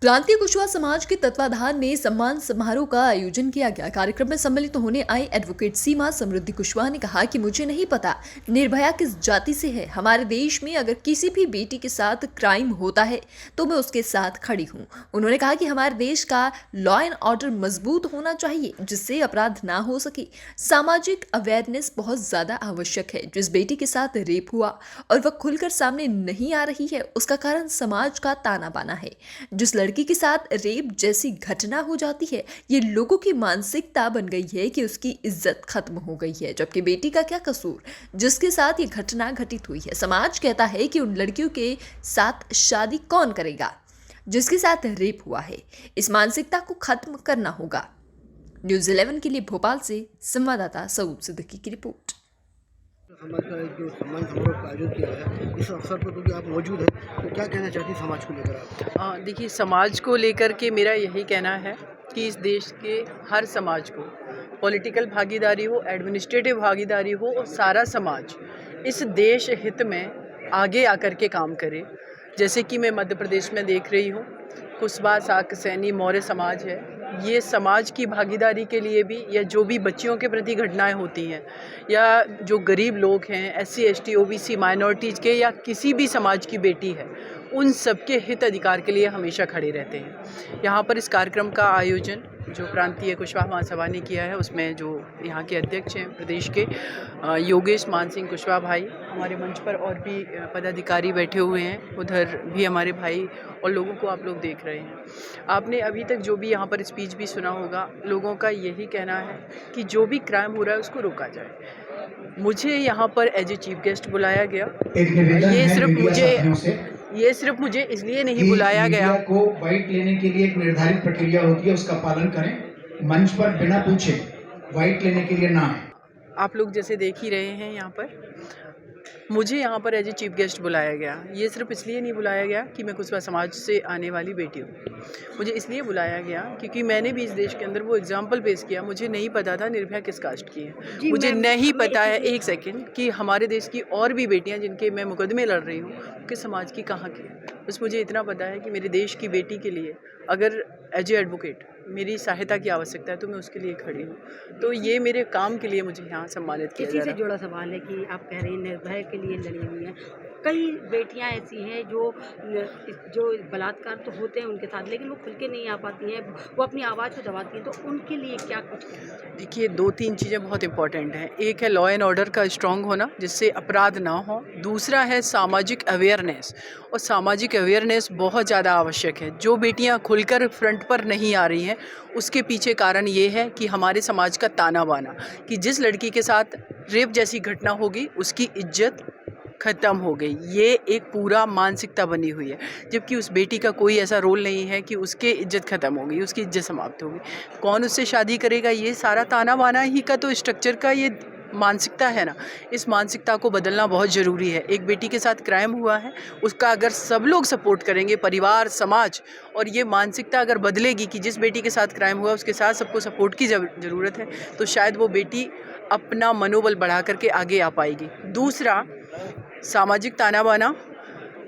प्रांतीय कुशवाहा समाज के तत्वाधान में सम्मान समारोह का आयोजन किया गया। कार्यक्रम में सम्मिलित होने आई एडवोकेट सीमा समृद्धि कुशवाहा ने कहा कि मुझे नहीं पता निर्भया किस जाति से है। हमारे देश में अगर किसी भी बेटी के साथ क्राइम होता है तो मैं उसके साथ खड़ी हूँ। उन्होंने कहा कि हमारे देश का लॉ एंड ऑर्डर मजबूत होना चाहिए जिससे अपराध ना हो सके। सामाजिक अवेयरनेस बहुत ज्यादा आवश्यक है। जिस बेटी के साथ रेप हुआ और वह खुलकर सामने नहीं आ रही है उसका कारण समाज का ताना बाना है। जिस लड़की के साथ रेप जैसी घटना हो जाती है ये लोगों की मानसिकता बन गई है कि उसकी इज्जत खत्म हो गई है, जबकि बेटी का क्या कसूर जिसके साथ ये घटना घटित हुई है। समाज कहता है कि उन लड़कियों के साथ शादी कौन करेगा जिसके साथ रेप हुआ है। इस मानसिकता को खत्म करना होगा। न्यूज़ 11 के लिए भोपाल से संवाददाता सऊद सिद्दीकी की रिपोर्ट। समाज का एक जो सम्मान समारोह का आयोजन किया है, इस अवसर पर क्योंकि आप मौजूद हैं तो क्या कहना चाहती हैं समाज को लेकर आप? देखिए, समाज को लेकर के मेरा यही कहना है कि इस देश के हर समाज को पॉलिटिकल भागीदारी हो, एडमिनिस्ट्रेटिव भागीदारी हो और सारा समाज इस देश हित में आगे आकर के काम करे। जैसे कि मैं मध्य प्रदेश में देख रही हूँ, कुशवाहा साक सैनी मौर्य समाज है। ये समाज की भागीदारी के लिए भी, या जो भी बच्चियों के प्रति घटनाएं होती हैं, या जो गरीब लोग हैं, SC ST OBC माइनॉरिटीज़ के, या किसी भी समाज की बेटी है, उन सबके हित अधिकार के लिए हमेशा खड़े रहते हैं। यहाँ पर इस कार्यक्रम का आयोजन जो प्रांतीय कुशवाहा महासभा ने किया है, उसमें जो यहाँ के अध्यक्ष हैं प्रदेश के योगेश मान सिंह कुशवाहा भाई, हमारे मंच पर और भी पदाधिकारी बैठे हुए हैं, उधर भी हमारे भाई और लोगों को आप लोग देख रहे हैं। आपने अभी तक जो भी यहाँ पर स्पीच भी सुना होगा, लोगों का यही कहना है कि जो भी क्राइम हो रहा है उसको रोका जाए। मुझे यहाँ पर एज ए चीफ गेस्ट बुलाया गया। ये सिर्फ मुझे इसलिए नहीं बुलाया गया को बाइट लेने के लिए एक निर्धारित प्रक्रिया होती है, उसका पालन करें। मंच पर बिना पूछे बाइट लेने के लिए ना है। आप लोग जैसे देख ही रहे हैं, यहाँ पर मुझे यहाँ पर एज ए चीफ गेस्ट बुलाया गया। ये सिर्फ इसलिए नहीं बुलाया गया कि मैं कुशवाहा समाज से आने वाली बेटी हूँ। मुझे इसलिए बुलाया गया क्योंकि मैंने भी इस देश के अंदर वो एग्जाम्पल पेश किया। मुझे नहीं पता था निर्भया किस कास्ट की है। मुझे नहीं पता है, एक सेकंड, कि हमारे देश की और भी बेटियाँ जिनके मैं मुकदमे लड़ रही हूँ किस समाज की कहाँ की है। बस मुझे इतना पता है कि मेरे देश की बेटी के लिए अगर एज ए एडवोकेट मेरी सहायता की आवश्यकता है तो मैं उसके लिए खड़ी हूँ। तो ये मेरे काम के लिए मुझे यहाँ सम्मानित किया जा रहा है। इसी से जुड़ा सवाल है कि आप कह रही हैं निर्भया के लिए लड़ी हुई हैं। कई बेटियां ऐसी हैं जो बलात्कार तो होते हैं उनके साथ, लेकिन वो खुल के नहीं आ पाती हैं, वो अपनी आवाज़ को दबाती हैं, तो उनके लिए क्या कुछ करना चाहिए? देखिए, 2-3 चीज़ें बहुत इंपॉर्टेंट हैं। एक है लॉ एंड ऑर्डर का स्ट्रॉन्ग होना जिससे अपराध ना हो। दूसरा है सामाजिक अवेयरनेस, और सामाजिक अवेयरनेस बहुत ज़्यादा आवश्यक है। जो बेटियां खुलकर फ्रंट पर नहीं आ रही हैं उसके पीछे कारण ये है कि हमारे समाज का ताना बाना कि जिस लड़की के साथ रेप जैसी घटना होगी उसकी इज्जत ख़त्म हो गई। ये एक पूरा मानसिकता बनी हुई है, जबकि उस बेटी का कोई ऐसा रोल नहीं है कि उसकी इज्जत ख़त्म हो गई, उसकी इज्जत समाप्त हो गई। कौन उससे शादी करेगा, ये सारा ताना बाना ही का तो स्ट्रक्चर का ये मानसिकता है ना। इस मानसिकता को बदलना बहुत ज़रूरी है। एक बेटी के साथ क्राइम हुआ है, उसका अगर सब लोग सपोर्ट करेंगे, परिवार, समाज, और ये मानसिकता अगर बदलेगी कि जिस बेटी के साथ क्राइम हुआ उसके साथ सबको सपोर्ट की ज़रूरत है, तो शायद वो बेटी अपना मनोबल बढ़ा करके आगे आ पाएगी। दूसरा, सामाजिक ताना बाना,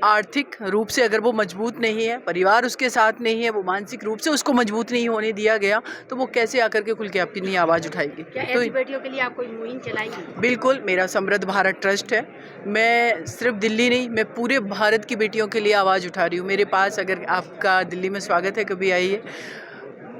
आर्थिक रूप से अगर वो मजबूत नहीं है, परिवार उसके साथ नहीं है, वो मानसिक रूप से उसको मजबूत नहीं होने दिया गया, तो वो कैसे आकर के खुल के अपनी आवाज़ उठाएगी। क्या ऐसी बेटियों के लिए आप कोई मुहिम चलाएंगे? बिल्कुल, मेरा समृद्ध भारत ट्रस्ट है। मैं सिर्फ दिल्ली नहीं, मैं पूरे भारत की बेटियों के लिए आवाज़ उठा रही हूँ। मेरे पास, अगर आपका दिल्ली में स्वागत है, कभी आइए।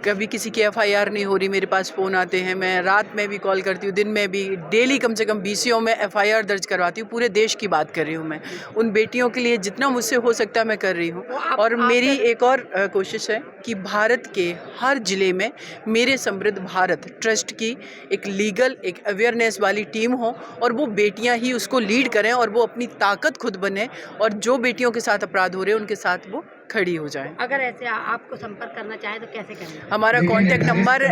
कभी किसी की FIR नहीं हो रही, मेरे पास फ़ोन आते हैं, मैं रात में भी कॉल करती हूँ, दिन में भी, डेली कम से कम 20 में FIR दर्ज करवाती हूँ। पूरे देश की बात कर रही हूँ मैं। उन बेटियों के लिए जितना मुझसे हो सकता है मैं कर रही हूँ। और मेरी एक और कोशिश है कि भारत के हर ज़िले में मेरे समृद्ध भारत ट्रस्ट की एक लीगल, एक अवेयरनेस वाली टीम हो, और वो बेटियाँ ही उसको लीड करें, और वो अपनी ताकत खुद बने, और जो बेटियों के साथ अपराध हो रहे हैं उनके साथ वो खड़ी हो जाए। अगर ऐसे आपको संपर्क करना चाहे तो कैसे करें? हमारा कॉन्टैक्ट नंबर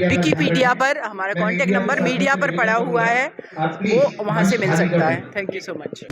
विकिपीडिया पर, हमारा कॉन्टैक्ट नंबर मीडिया पर पड़ा हुआ है, वो वहाँ से मिल सकता है। Thank you so much.